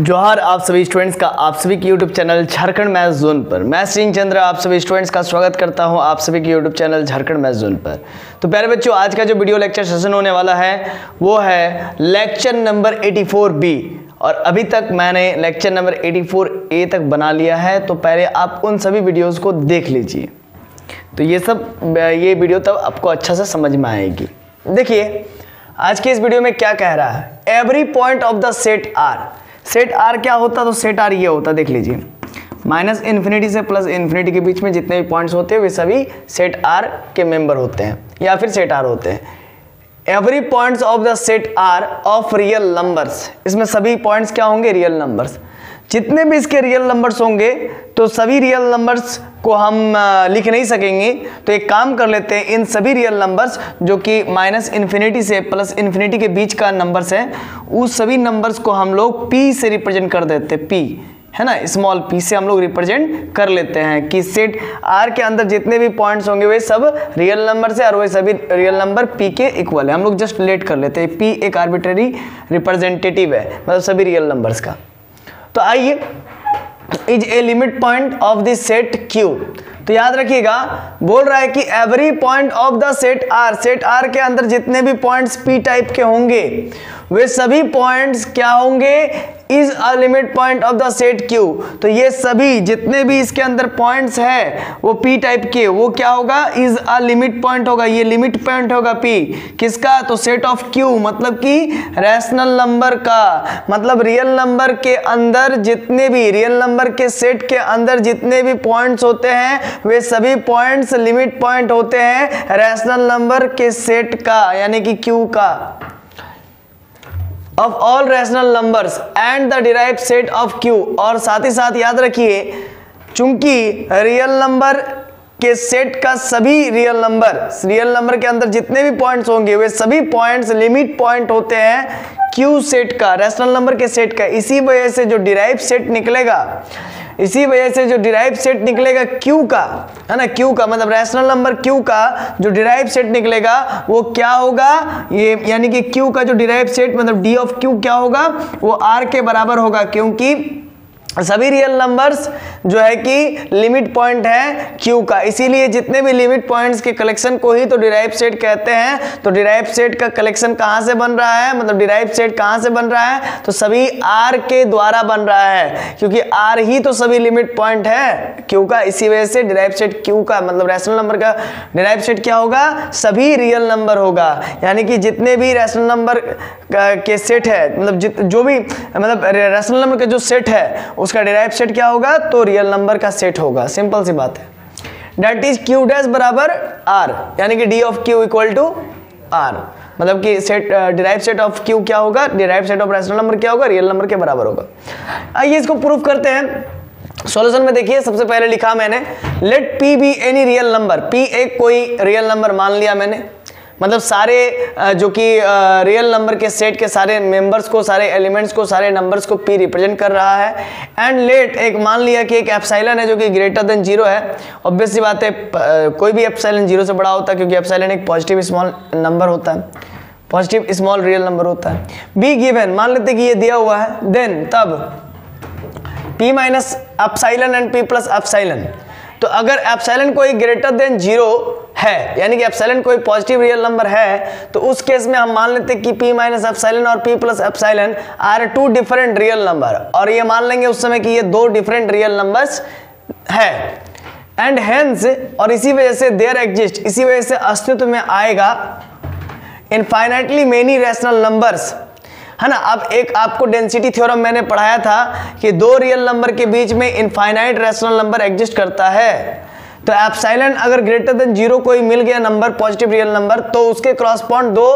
जोहार आप सभी स्टूडेंट्स का आप सभी के YouTube channel Jharkhand maths zone पर। मैं श्री चंद्र आप सभी स्टूडेंट्स का स्वागत करता हूं आप सभी के YouTube channel Jharkhand maths zone पर। तो प्यारे बच्चों, आज का जो वीडियो लेक्चर सेशन होने वाला है वो है लेक्चर नंबर 84B और अभी तक मैंने लेक्चर नंबर 84A तक बना लिया है। तो पहले आप उन सभी वीडियोज़ को देख लीजिए, तो ये वीडियो तब आपको अच्छा से समझ में आएगी। देखिए आज के इस वीडियो में क्या कह रहा है, every point of the set R. Set R क्या होता है, तो सेट आर ये होता है, देख लीजिए, माइनस इन्फिनिटी से प्लस इन्फिनिटी के बीच में जितने भी पॉइंट्स होते हैं वे सभी सेट आर के मेंबर होते हैं या फिर सेट आर होते हैं। Every points of the set R of real numbers, इसमें सभी पॉइंट्स क्या होंगे, रियल नंबर्स। जितने भी इसके रियल नंबर्स होंगे तो सभी रियल नंबर्स को हम लिख नहीं सकेंगे, तो एक काम कर लेते हैं, इन सभी रियल नंबर्स जो कि माइनस इन्फिनिटी से प्लस इन्फिनिटी के बीच का नंबर्स है, उस सभी नंबर्स को हम लोग p से रिप्रेजेंट कर देते हैं। p है ना, स्मॉल p से हम लोग रिप्रेजेंट कर लेते हैं कि सेट r के अंदर जितने भी पॉइंट्स होंगे वे सब रियल नंबर से और वे सभी रियल नंबर p के इक्वल है। हम लोग जस्ट लेट कर लेते हैं, p एक आर्बिट्रेरी रिप्रेजेंटेटिव है, मतलब सभी रियल नंबर्स का। तो आइए, is a limit point of the set Q। तो याद रखिएगा, बोल रहा है कि every point of the set R, set R के अंदर जितने भी पॉइंट्स P टाइप के होंगे वे सभी पॉइंट्स क्या होंगे, is a limit point of the set Q। तो ये सभी जितने भी इसके अंदर पॉइंट्स है वो P टाइप के, वो क्या होगा, इज अ लिमिट पॉइंट होगा। ये लिमिट पॉइंट होगा P किसका, तो सेट ऑफ Q, मतलब कि रैशनल नंबर का, मतलब रियल नंबर के अंदर जितने भी रियल नंबर के सेट के अंदर जितने भी पॉइंट्स होते हैं वे सभी पॉइंट्स लिमिट पॉइंट होते हैं रैशनल नंबर के सेट का, यानी कि Q का। Of all rational numbers and the derived set of Q। और साथ ही साथ याद रखिए, चूंकि रियल नंबर के सेट का सभी रियल नंबर के अंदर जितने भी पॉइंट्स होंगे वे सभी पॉइंट्स लिमिट पॉइंट होते हैं Q सेट का, रैशनल नंबर के सेट का। इसी वजह से जो डिराइव सेट निकलेगा Q का, है ना, Q का मतलब रैशनल नंबर Q का जो डिराइव सेट निकलेगा वो क्या होगा, ये यानी कि Q का जो डिराइव सेट मतलब D ऑफ Q क्या होगा, वो R के बराबर होगा, क्योंकि सभी रियल नंबर्स जो है कि लिमिट पॉइंट है Q का। इसीलिए जितने भी लिमिट पॉइंट्स के कलेक्शन को ही तो डिराइव सेट कहते हैं। तो डिराइव सेट का कलेक्शन कहाँ से बन रहा है, मतलब डिराइव सेट कहाँ से बन रहा है, तो सभी R के द्वारा बन रहा है, क्योंकि R ही तो सभी लिमिट पॉइंट है Q का। इसी वजह से डिराइव सेट Q का मतलब रैशनल नंबर का डिराइव सेट क्या होगा, सभी रियल नंबर होगा। यानी कि जितने भी रैशनल नंबर के सेट है, मतलब जो भी मतलब रैशनल नंबर का जो सेट है उसका डिराइव सेट क्या होगा, तो रियल नंबर का सेट होगा। सिंपल सी बात है। दैट इज Q डैश बराबर R, यानी कि D of Q equal to R, मतलब कि set derive set of Q क्या होगा, derive set of rational number क्या होगा, रियल नंबर के बराबर होगा। आइए इसको प्रूफ करते हैं। सॉल्यूशन में देखिए, सबसे पहले लिखा मैंने let P be any real number. P एक कोई रियल नंबर मान लिया मैंने, मतलब सारे जो कि रियल नंबर के सेट के सारे मेंबर्स को, सारे एलिमेंट्स को, सारे नंबर्स को P रिप्रेजेंट कर रहा है। एंड लेट एक मान लिया कि एक एप्सिलॉन है जो कि ग्रेटर देन 0 है। ऑब्वियस सी बात है, कोई भी एप्सिलॉन 0 से बड़ा होता है, क्योंकि एप्सिलॉन एक पॉजिटिव स्मॉल नंबर होता है, पॉजिटिव स्मॉल रियल नंबर होता है। बी गिवन, मान लेते कि ये दिया हुआ है, देन तब P minus epsilon and P plus epsilon. तो अगर एप्सिलॉन कोई ग्रेटर देन 0 है, यानी कि एप्सिलॉन कोई पॉजिटिव रियल नंबर है, तो उस केस में हम मान लेते हैं कि P माइनस एप्सिलॉन और P plus epsilon are two different real number, और ये मान लेंगे उस समय कि ये दो डिफरेंट रियल नंबर्स है। एंड हेंस, और इसी वजह से देयर एग्जिस्ट, इसी वजह से अस्तित्व में आएगा इनफाइनाइटली मेनी रैशनल नंबर्स, है ना। अब एक आपको डेंसिटी थ्योरम मैंने पढ़ाया था कि दो रियल नंबर के बीच में इनफाइनाइट रैशनल नंबर एग्जिस्ट करता है। तो एप्सिलॉन अगर ग्रेटर देन 0 कोई मिल गया नंबर, पॉजिटिव रियल नंबर, तो उसके क्रॉसपॉन्ड दो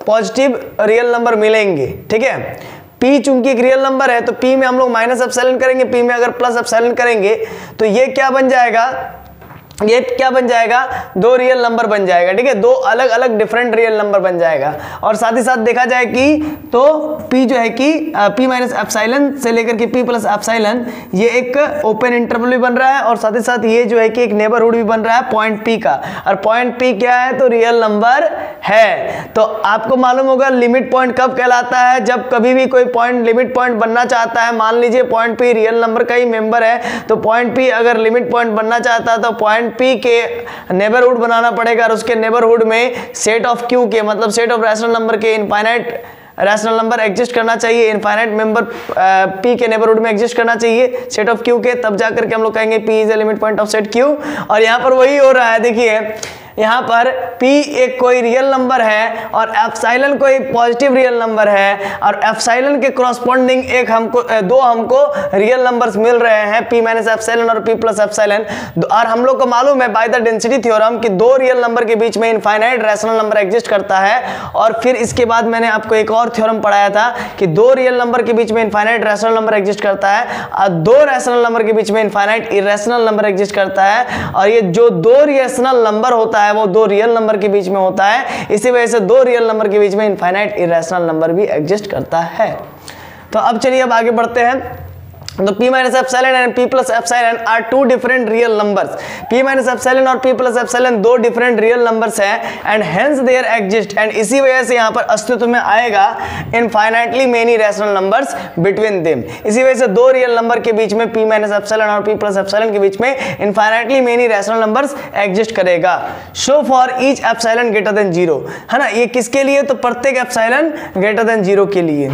पॉजिटिव रियल नंबर मिलेंगे, ठीक है। P चूंकि एक रियल नंबर है तो P में हम लोग माइनस एप्सिलॉन करेंगे, P में अगर प्लस एप्सिलॉन करेंगे तो ये क्या बन जाएगा, ये क्या बन जाएगा, दो रियल नंबर बन जाएगा, ठीक है, दो अलग अलग डिफरेंट रियल नंबर बन जाएगा। और साथ ही साथ देखा जाए कि तो p जो है कि p माइनस एप्सिलॉन से लेकर के p प्लस एप्सिलॉन, ये एक ओपन इंटरवल भी बन रहा है और साथ ही साथ ये जो है कि एक नेबरहुड भी बन रहा है पॉइंट p का। और पॉइंट p क्या है, तो रियल नंबर है। तो आपको मालूम होगा लिमिट पॉइंट कब कहलाता है, जब कभी भी कोई पॉइंट लिमिट पॉइंट बनना चाहता है, मान लीजिए पॉइंट p रियल नंबर का ही मेंबर है, तो पॉइंट p अगर लिमिट पॉइंट बनना चाहता है तो पॉइंट p के नेबरहुड बनाना पड़ेगा और उसके नेबरहुड में सेट ऑफ q के, मतलब सेट ऑफ रैशनल नंबर के इनफाइनाइट रैशनल नंबर एग्जिस्ट करना चाहिए, इनफाइनाइट मेंबर p के नेबरहुड में एग्जिस्ट करना चाहिए सेट ऑफ q के, तब जाकर के हम लोग कहेंगे p is a limit point of set q। और यहाँ पर वही हो रहा है, देखिए यहाँ पर p एक कोई रियल नंबर है और एप्सिलॉन कोई पॉजिटिव रियल नंबर है और एप्सिलॉन के कॉरस्पॉन्डिंग एक हमको दो रियल नंबर्स मिल रहे हैं p माइनस एप्सिलॉन और p प्लस एप्सिलॉन। और हम लोग को मालूम है बाय द डेंसिटी थ्योरम कि दो रियल नंबर के बीच में इनफाइनाइट रैशनल नंबर एग्जिस्ट करता है। और फिर इसके बाद मैंने आपको एक और थ्योरम पढ़ाया था कि दो रियल नंबर के बीच में इनफाइनाइट रैशनल नंबर एग्जिस्ट करता है और दो रैशनल नंबर के बीच में इनफाइनाइट इरेशनल नंबर एग्जिस्ट करता है। और ये जो दो रैशनल नंबर होता है वो दो रियल नंबर के बीच में होता है, इसी वजह से दो रियल नंबर के बीच में इनफाइनाइट इरेशनल नंबर भी एग्जिस्ट करता है। तो अब चलिए अब आगे बढ़ते हैं। तो p minus epsilon and p plus epsilon are two different real numbers. p minus epsilon और p प्लस एप्सिलॉन दो डिफरेंट रियल नंबर्स हैं and hence there exist, and इसी वजह से यहाँ पर अस्तित्व में आएगा infinitely many rational numbers between them. इसी वजह से दो रियल नंबर के बीच में p माइनस एप्सिलॉन और p प्लस एप्सिलॉन के बीच में infinitely many rational numbers exist करेगा। Show for each epsilon greater than 0, है ना, ये किसके लिए, तो प्रत्येक एप्सिलॉन ग्रेटर देन 0 के लिए।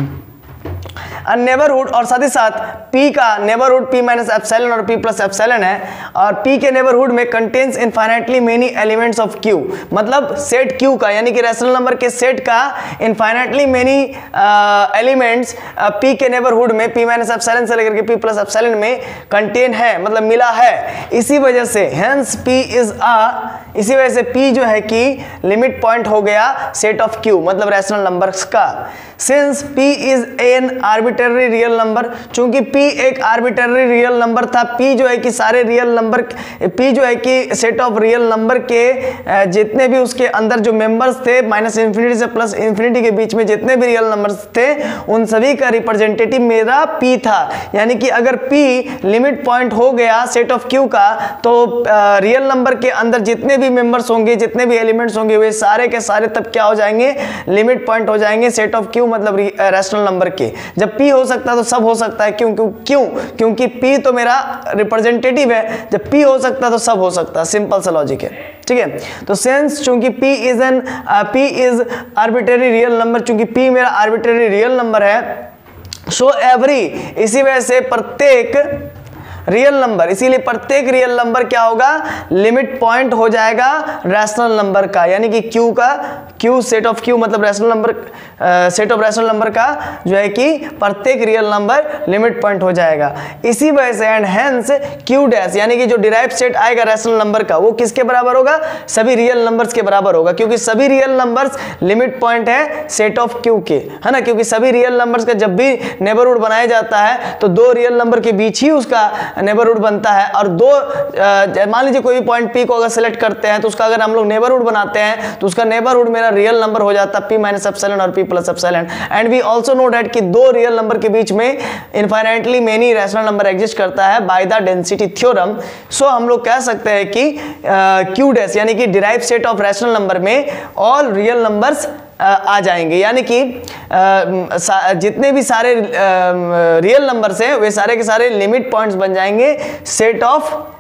नेबरहुड और साथ ही साथ p का नेबरहुड p माइनस एप्सिलॉन और p प्लस एप्सिलॉन है और p के नेबरहुड में contains infinitely many elements of q, मतलब सेट q का यानी कि रैशनल नंबर के सेट का इनफाइनाइटली मेनी एलिमेंट्स p के नेबरहुड में p माइनस एप्सिलॉन से लेकर के p प्लस एप्सिलॉन में कंटेन है, मतलब मिला है। इसी वजह से हेंस p इज इसी वजह से p जो है कि लिमिट पॉइंट हो गया सेट ऑफ q, मतलब रैशनल नंबर्स का। Since p is an arbitrary real number, चूंकि p एक आर्बिट्ररी रियल नंबर था, p जो है कि सारे रियल नंबर, p जो है कि सेट ऑफ रियल नंबर के जितने भी उसके अंदर जो मेंबर्स थे माइनस इन्फिनिटी से प्लस इन्फिनिटी के बीच में जितने भी रियल नंबर्स थे उन सभी का रिप्रेजेंटेटिव मेरा p था। यानी कि अगर p लिमिट पॉइंट हो गया सेट ऑफ q का तो रियल नंबर के अंदर जितने भी मेंबर्स होंगे, जितने भी एलिमेंट्स होंगे, वे सारे के सारे तब क्या हो जाएंगे, लिमिट पॉइंट हो जाएंगे सेट ऑफ q, मतलब रैशनल नंबर के। जब p हो सकता है तो सब हो सकता है, क्योंकि p तो मेरा रिप्रेजेंटेटिव है, जब p हो सकता है तो सब हो सकता है, सिंपल सा लॉजिक है, ठीक है। तो सेंस चूंकि p is arbitrary real number, चूंकि p मेरा आर्बिट्ररी रियल नंबर है, सो एवरी, इसी वजह से प्रत्येक रियल नंबर, इसीलिए प्रत्येक रियल नंबर क्या होगा, लिमिट पॉइंट हो जाएगा रैशनल नंबर का, यानी कि q का, q सेट ऑफ q मतलब rational number, set of rational number का जो है कि प्रत्येक रियल नंबर लिमिट पॉइंट हो जाएगा। इसी वजह से एंड हेंस q डैश, यानी कि जो डिराइव सेट आएगा रैशनल नंबर का वो किसके बराबर होगा, सभी रियल नंबर्स के बराबर होगा, क्योंकि सभी रियल नंबर्स लिमिट पॉइंट है सेट ऑफ q के, है ना, क्योंकि सभी रियल नंबर्स का जब भी नेबरहुड बनाया जाता है तो दो रियल नंबर के बीच ही उसका नेबरहुड बनता है। और दो मान लीजिए कोई भी पॉइंट p को अगर सेलेक्ट करते हैं तो उसका अगर हम लोग नेबरहुड बनाते हैं तो उसका नेबरहुड मेरा रियल नंबर हो जाता है p माइनस एप्सिलॉन और p plus epsilon. And we also know that कि दो रियल नंबर के बीच में infinitely many rational number exist करता है by the density theorem. So हम लोग कह सकते हैं कि q डैश यानी कि derive set of rational number में ऑल रियल नंबर्स आ जाएंगे, यानी कि जितने भी सारे रियल नंबर्स हैं वे सारे के सारे लिमिट पॉइंट्स बन जाएंगे सेट ऑफ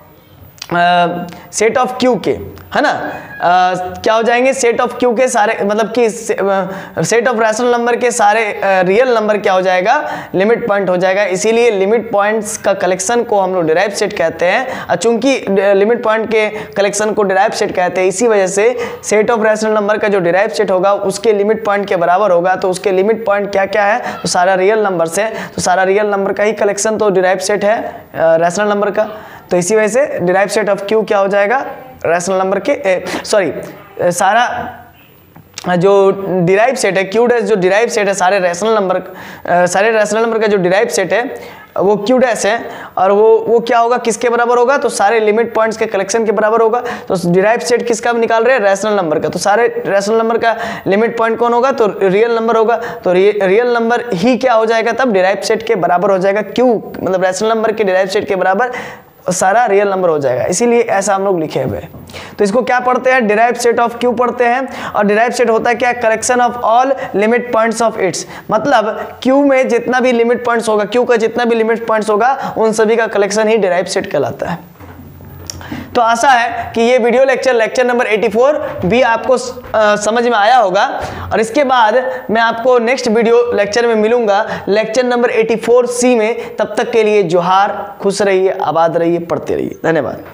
q के, है ना, क्या हो जाएंगे, सेट ऑफ q के सारे, मतलब कि सेट ऑफ रैशनल नंबर के सारे रियल नंबर क्या हो जाएगा, लिमिट पॉइंट हो जाएगा। इसीलिए लिमिट पॉइंट्स का कलेक्शन को हम लोग डिराइव सेट कहते हैं, चूंकि लिमिट पॉइंट के कलेक्शन को डिराइव सेट कहते हैं, इसी वजह से सेट ऑफ रैशनल नंबर का जो डिराइव सेट होगा उसके लिमिट पॉइंट के बराबर होगा। तो उसके लिमिट पॉइंट क्या क्या है, तो सारा रियल नंबर से, तो सारा रियल नंबर का ही कलेक्शन तो डिराइव सेट है रैशनल नंबर का। तो इसी वजह से डिराइव सेट ऑफ q क्या हो जाएगा, रैशनल नंबर के सारा जो डिराइव सेट है q डैश, जो डिराइव सेट है सारे रैशनल नंबर का जो डिराइव सेट है वो क्यू डैश है और वो क्या होगा, किसके बराबर होगा, तो सारे लिमिट पॉइंट्स के कलेक्शन के बराबर होगा। तो डिराइव्ड सेट किसका निकाल रहे हैं, रैशनल नंबर का। तो सारे रैशनल नंबर का लिमिट पॉइंट कौन होगा, तो रियल नंबर होगा। तो रियल नंबर ही क्या हो जाएगा, तब डिराइव्ड सेट के बराबर हो जाएगा। क्यू मतलब रैशनल नंबर के डिराइव्ड सेट के बराबर सारा रियल नंबर हो जाएगा, इसीलिए ऐसा हम लोग लिखे हुए। तो इसको क्या पढ़ते हैं, डिराइव्ड सेट ऑफ क्यू पढ़ते हैं। और डिराइव्ड सेट होता है क्या, collection of all limit points of its. मतलब क्यू में जितना भी लिमिट पॉइंट्स होगा, क्यू का जितना भी लिमिट पॉइंट्स होगा, उन सभी का कलेक्शन ही डिराइव्ड सेट कहलाता है। तो आशा है कि ये वीडियो लेक्चर नंबर 84 भी आपको समझ में आया होगा। और इसके बाद मैं आपको नेक्स्ट वीडियो लेक्चर में मिलूंगा लेक्चर नंबर 84C में। तब तक के लिए जोहार, खुश रहिए, आबाद रहिए, पढ़ते रहिए। धन्यवाद।